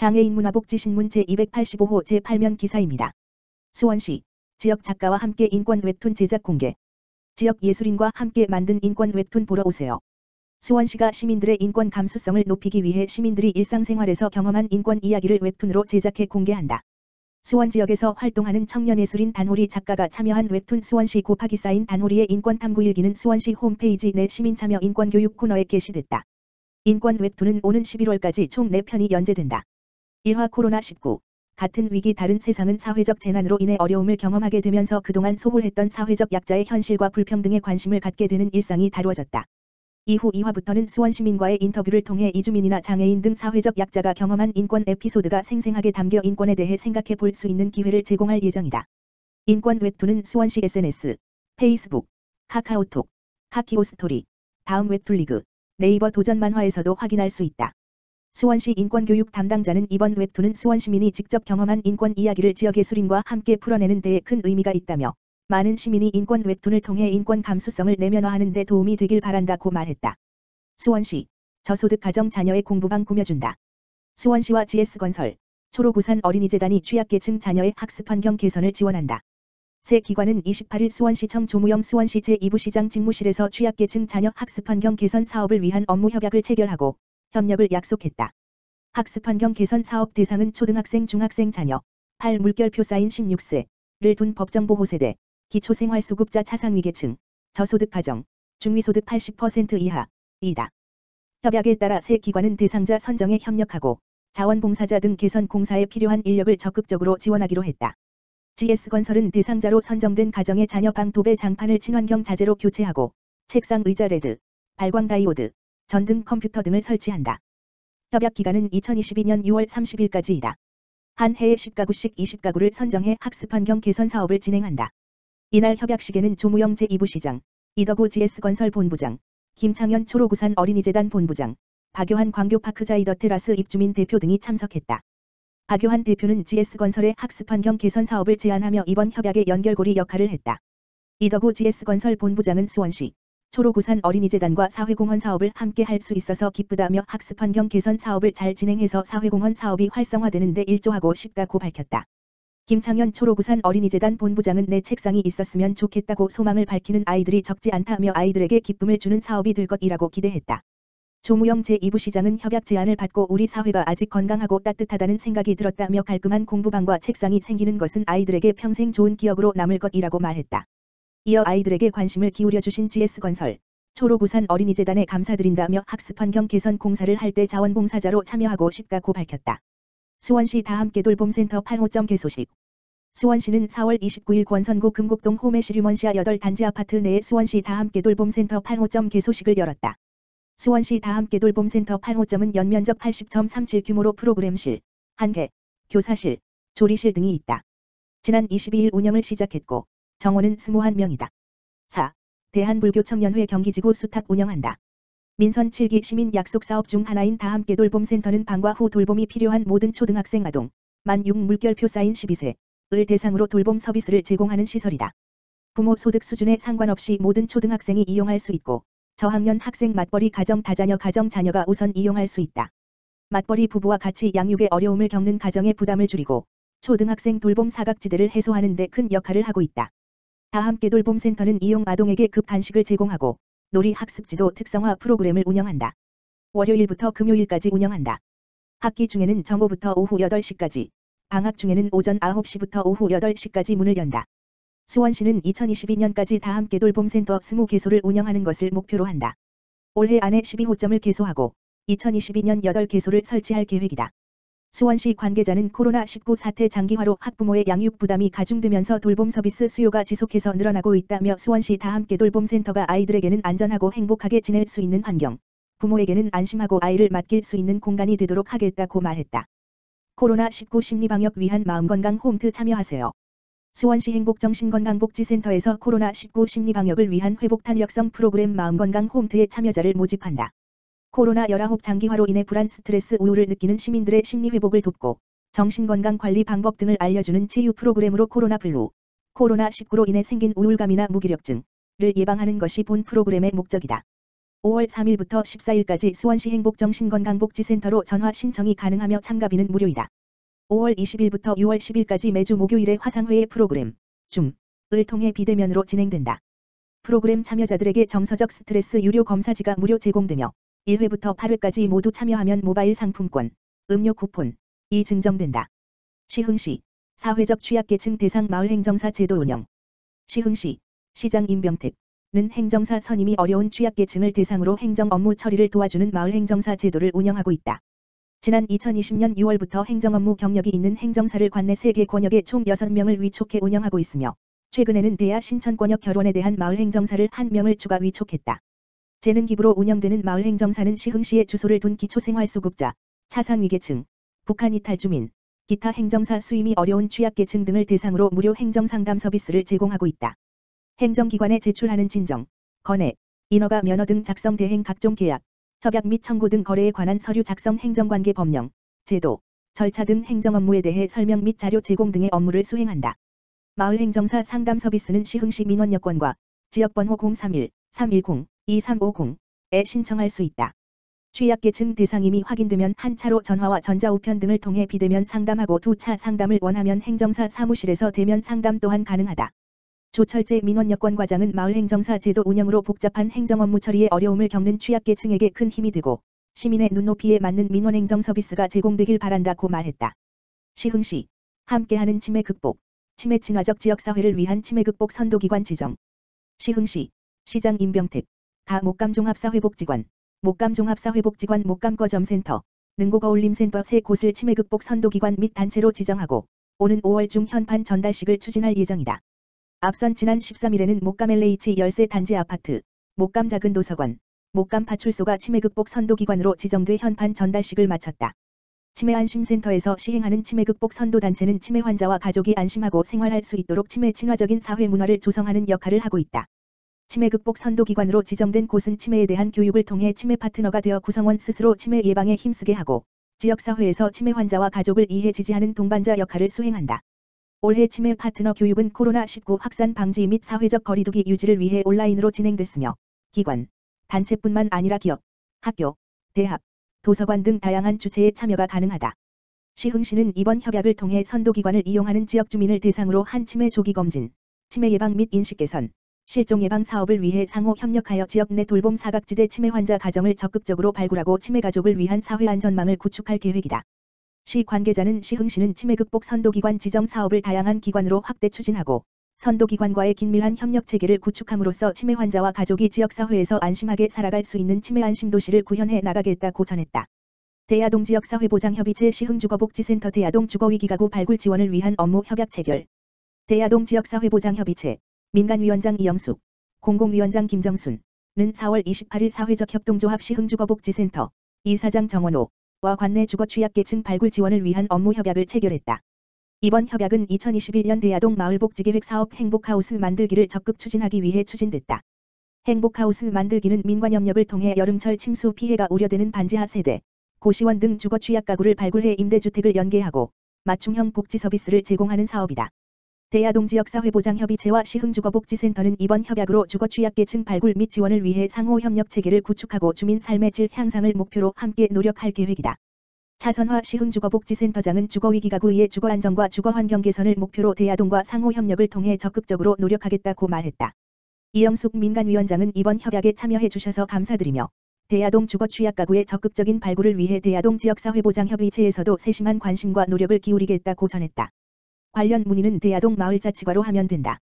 장애인 문화복지신문 제285호 제8면 기사입니다. 수원시 지역 작가와 함께 인권 웹툰 제작 공개. 지역 예술인과 함께 만든 인권 웹툰 보러 오세요. 수원시가 시민들의 인권 감수성을 높이기 위해 시민들이 일상생활에서 경험한 인권 이야기를 웹툰으로 제작해 공개한다. 수원 지역에서 활동하는 청년예술인 단호리 작가가 참여한 웹툰 수원시 곱하기 쌓인 단호리의 인권탐구 일기는 수원시 홈페이지 내 시민참여 인권교육 코너에 게시됐다. 인권 웹툰은 오는 11월까지 총 4편이 연재된다. 1화 코로나19. 같은 위기 다른 세상은 사회적 재난으로 인해 어려움을 경험하게 되면서 그동안 소홀했던 사회적 약자의 현실과 불평등에 관심을 갖게 되는 일상이 다루어졌다. 이후 2화부터는 수원 시민과의 인터뷰를 통해 이주민이나 장애인 등 사회적 약자가 경험한 인권 에피소드가 생생하게 담겨 인권에 대해 생각해 볼 수 있는 기회를 제공할 예정이다. 인권 웹툰은 수원시 SNS, 페이스북, 카카오톡, 카키오스토리, 다음 웹툰리그, 네이버 도전 만화에서도 확인할 수 있다. 수원시 인권교육 담당자는 이번 웹툰은 수원 시민이 직접 경험한 인권 이야기를 지역 예술인과 함께 풀어내는 데에 큰 의미가 있다며 많은 시민이 인권 웹툰을 통해 인권 감수성을 내면화하는 데 도움이 되길 바란다고 말했다. 수원시 저소득 가정 자녀의 공부방 꾸며준다. 수원시와 GS건설, 초록우산 어린이재단이 취약계층 자녀의 학습환경 개선을 지원한다. 세 기관은 28일 수원시청 조무영 수원시 제2부시장 집무실에서 취약계층 자녀 학습환경 개선 사업을 위한 업무 협약을 체결하고 협력을 약속했다. 학습환경 개선 사업 대상은 초등학생 중학생 자녀, 8 물결표 쌓인 16세를 둔 법정보호세대, 기초생활수급자 차상위계층, 저소득 가정, 중위소득 80% 이하이다. 협약에 따라 세 기관은 대상자 선정에 협력하고 자원봉사자 등 개선 공사에 필요한 인력을 적극적으로 지원하기로 했다. GS건설은 대상자로 선정된 가정의 자녀 방 도배 장판을 친환경 자재로 교체하고 책상 의자 레드, 발광 다이오드, 전등 컴퓨터 등을 설치한다. 협약 기간은 2022년 6월 30일까지이다. 한 해에 10가구씩 20가구를 선정해 학습환경 개선 사업을 진행한다. 이날 협약식에는 조무영 제2부시장, 이덕우 GS건설 본부장, 김창현 초록우산 어린이재단 본부장, 박요한 광교파크 자이더테라스 입주민 대표 등이 참석했다. 박요한 대표는 GS건설의 학습환경 개선 사업을 제안하며 이번 협약의 연결고리 역할을 했다. 이덕우 GS건설 본부장은 수원시 초록우산 어린이재단과 사회공헌 사업을 함께 할 수 있어서 기쁘다며 학습환경 개선 사업을 잘 진행해서 사회공헌 사업이 활성화되는 데 일조하고 싶다고 밝혔다. 김창현 초록우산 어린이재단 본부장은 내 책상이 있었으면 좋겠다고 소망을 밝히는 아이들이 적지 않다며 아이들에게 기쁨을 주는 사업이 될 것이라고 기대했다. 조무영 제2부시장은 협약 제안을 받고 우리 사회가 아직 건강하고 따뜻하다는 생각이 들었다며 깔끔한 공부방과 책상이 생기는 것은 아이들에게 평생 좋은 기억으로 남을 것이라고 말했다. 이어 아이들에게 관심을 기울여 주신 GS건설, 초록우산 어린이재단에 감사드린다며 학습환경 개선 공사를 할 때 자원봉사자로 참여하고 싶다고 밝혔다. 수원시 다함께 돌봄센터 8호점 개소식. 수원시는 4월 29일 권선구 금곡동 홈에시류먼시아 8단지 아파트 내에 수원시 다함께 돌봄센터 8호점 개소식을 열었다. 수원시 다함께 돌봄센터 8호점은 연면적 80.37 규모로 프로그램실, 1개, 교사실, 조리실 등이 있다. 지난 22일 운영을 시작했고 정원은 21명이다. 4. 대한불교청년회 경기지구 수탁 운영한다. 민선 7기 시민 약속 사업 중 하나인 다함께 돌봄센터는 방과 후 돌봄이 필요한 모든 초등학생 아동, 만 6 물결표 쌓인 12세을 대상으로 돌봄 서비스를 제공하는 시설이다. 부모 소득 수준에 상관없이 모든 초등학생이 이용할 수 있고 저학년 학생 맞벌이 가정 다자녀 가정 자녀가 우선 이용할 수 있다. 맞벌이 부부와 같이 양육에 어려움을 겪는 가정의 부담을 줄이고 초등학생 돌봄 사각지대를 해소하는 데 큰 역할을 하고 있다. 다함께 돌봄센터는 이용 아동에게 급 간식을 제공하고 놀이 학습지도 특성화 프로그램을 운영한다. 월요일부터 금요일까지 운영한다. 학기 중에는 정오부터 오후 8시까지, 방학 중에는 오전 9시부터 오후 8시까지 문을 연다. 수원시는 2022년까지 다함께 돌봄센터 20개소를 운영하는 것을 목표로 한다. 올해 안에 12호점을 개소하고 2022년 8개소를 설치할 계획이다. 수원시 관계자는 코로나19 사태 장기화로 학부모의 양육 부담이 가중되면서 돌봄 서비스 수요가 지속해서 늘어나고 있다며 수원시 다함께 돌봄센터가 아이들에게는 안전하고 행복하게 지낼 수 있는 환경, 부모에게는 안심하고 아이를 맡길 수 있는 공간이 되도록 하겠다고 말했다. 코로나19 심리방역 위한 마음건강 홈트 참여하세요. 수원시 행복정신건강복지센터에서 코로나19 심리방역을 위한 회복탄력성 프로그램 마음건강 홈트의 참여자를 모집한다. 코로나19 장기화로 인해 불안, 스트레스, 우울을 느끼는 시민들의 심리회복을 돕고 정신건강 관리 방법 등을 알려주는 치유 프로그램으로 코로나 블루, 코로나19로 인해 생긴 우울감이나 무기력증을 예방하는 것이 본 프로그램의 목적이다. 5월 3일부터 14일까지 수원시 행복정신건강복지센터로 전화 신청이 가능하며 참가비는 무료이다. 5월 20일부터 6월 10일까지 매주 목요일에 화상회의 프로그램 줌을 통해 비대면으로 진행된다. 프로그램 참여자들에게 정서적 스트레스 유료 검사지가 무료 제공되며 1회부터 8회까지 모두 참여하면 모바일 상품권, 음료 쿠폰이 증정된다. 시흥시 사회적 취약계층 대상 마을행정사 제도 운영. 시흥시 시장 임병택은 행정사 선임이 어려운 취약계층을 대상으로 행정 업무 처리를 도와주는 마을행정사 제도를 운영하고 있다. 지난 2020년 6월부터 행정업무 경력이 있는 행정사를 관내 3개 권역에 총 6명을 위촉해 운영하고 있으며 최근에는 대야 신천권역 결원에 대한 마을행정사를 1명을 추가 위촉했다. 재능기부로 운영되는 마을행정사는 시흥시에 주소를 둔 기초생활수급자, 차상위계층, 북한 이탈 주민, 기타 행정사 수임이 어려운 취약계층 등을 대상으로 무료 행정상담 서비스를 제공하고 있다. 행정기관에 제출하는 진정, 건의, 인허가 면허 등 작성 대행 각종 계약, 협약 및 청구 등 거래에 관한 서류 작성 행정관계 법령, 제도, 절차 등 행정업무에 대해 설명 및 자료 제공 등의 업무를 수행한다. 마을행정사 상담 서비스는 시흥시 민원여건과 지역번호 031-310-2350에 신청할 수 있다. 취약계층 대상임이 확인되면 한 차로 전화와 전자우편 등을 통해 비대면 상담하고 2차 상담을 원하면 행정사 사무실에서 대면 상담 또한 가능하다. 조철재 민원여건과장은 마을행정사 제도 운영으로 복잡한 행정업무 처리에 어려움을 겪는 취약계층에게 큰 힘이 되고 시민의 눈높이에 맞는 민원행정 서비스가 제공되길 바란다고 말했다. 시흥시 함께하는 치매 극복, 치매 친화적 지역사회를 위한 치매 극복 선도기관 지정. 시흥시 시장 임병택 목감종합사회복지관, 목감종합사회복지관 목감거점센터, 능곡어울림센터 3곳을 치매 극복 선도기관 및 단체로 지정하고 오는 5월 중 현판 전달식을 추진할 예정이다. 앞선 지난 13일에는 목감 LH 열세 단지 아파트, 목감 작은 도서관, 목감 파출소가 치매 극복 선도기관으로 지정돼 현판 전달식을 마쳤다. 치매 안심센터에서 시행하는 치매 극복 선도단체는 치매 환자와 가족이 안심하고 생활할 수 있도록 치매 친화적인 사회 문화를 조성하는 역할을 하고 있다. 치매 극복 선도기관으로 지정된 곳은 치매에 대한 교육을 통해 치매 파트너가 되어 구성원 스스로 치매 예방에 힘쓰게 하고 지역사회에서 치매 환자와 가족을 이해 지지하는 동반자 역할을 수행한다. 올해 치매 파트너 교육은 코로나19 확산 방지 및 사회적 거리두기 유지를 위해 온라인으로 진행됐으며 기관, 단체뿐만 아니라 기업, 학교, 대학, 도서관 등 다양한 주체의 참여가 가능하다. 시흥시는 이번 협약을 통해 선도기관을 이용하는 지역 주민을 대상으로 한 치매 조기 검진, 치매 예방 및 인식 개선, 실종 예방 사업을 위해 상호 협력하여 지역 내 돌봄 사각지대 치매 환자 가정을 적극적으로 발굴하고 치매 가족을 위한 사회 안전망을 구축할 계획이다. 시 관계자는 시흥시는 치매 극복 선도기관 지정 사업을 다양한 기관으로 확대 추진하고 선도기관과의 긴밀한 협력 체계를 구축함으로써 치매 환자와 가족이 지역사회에서 안심하게 살아갈 수 있는 치매 안심도시를 구현해 나가겠다고 전했다. 대야동 지역사회보장협의체 시흥주거복지센터 대야동 주거위기가구 발굴 지원을 위한 업무 협약 체결. 대야동 지역사회보장협의체 민간위원장 이영숙, 공공위원장 김정순은 4월 28일 사회적 협동조합 시흥주거복지센터 이사장 정원호와 관내 주거 취약계층 발굴 지원을 위한 업무 협약을 체결했다. 이번 협약은 2021년 대야동 마을복지계획 사업 행복하우스 만들기를 적극 추진하기 위해 추진됐다. 행복하우스 만들기는 민관협력을 통해 여름철 침수 피해가 우려되는 반지하 세대, 고시원 등 주거 취약가구를 발굴해 임대주택을 연계하고 맞춤형 복지 서비스를 제공하는 사업이다. 대야동 지역사회보장협의체와 시흥주거복지센터는 이번 협약으로 주거 취약계층 발굴 및 지원을 위해 상호 협력 체계를 구축하고 주민 삶의 질 향상을 목표로 함께 노력할 계획이다. 차선화 시흥주거복지센터장은 주거위기가구의 주거안정과 주거환경 개선을 목표로 대야동과 상호 협력을 통해 적극적으로 노력하겠다고 말했다. 이영숙 민간위원장은 이번 협약에 참여해 주셔서 감사드리며 대야동 주거 취약가구의 적극적인 발굴을 위해 대야동 지역사회보장협의체에서도 세심한 관심과 노력을 기울이겠다고 전했다. 관련 문의는 대야동 마을자치과로 하면 된다.